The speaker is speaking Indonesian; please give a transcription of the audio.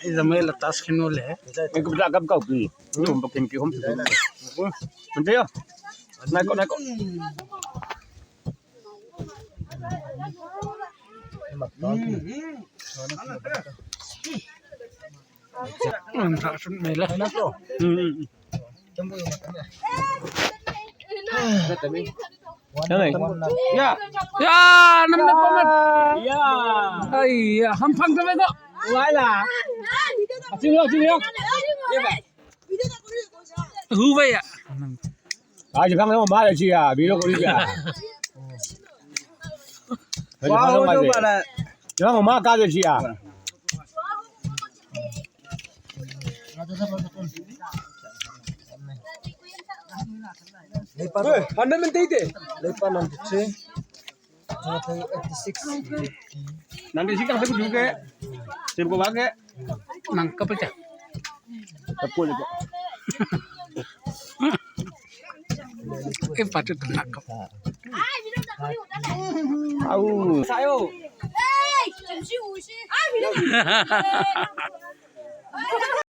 Isabel atas kinule. Mình cũng ra cấp cầu kỳ. Nhưng mà kiếm kia không được. Mình thấy không? Này có. Rasun mela. Thế này. Ya. Ya, nampak paman. Ya. Ay, hampang sampai kok. Lại là. Sini yok. Huwe ya. À chỉ khăng nếu mà má là chi à, vì nó có đi à. Wow, itu pada. Chỉ khăng mà má cá là chi à. Mana minta itu? Lepas nanti sih. Jadi 86. Nanti sih kan saya juga. Saya buka pakai. Nangkep aja. Tepul itu. Patut nangkep. Tahu. Sayo.哎，整是50啊，你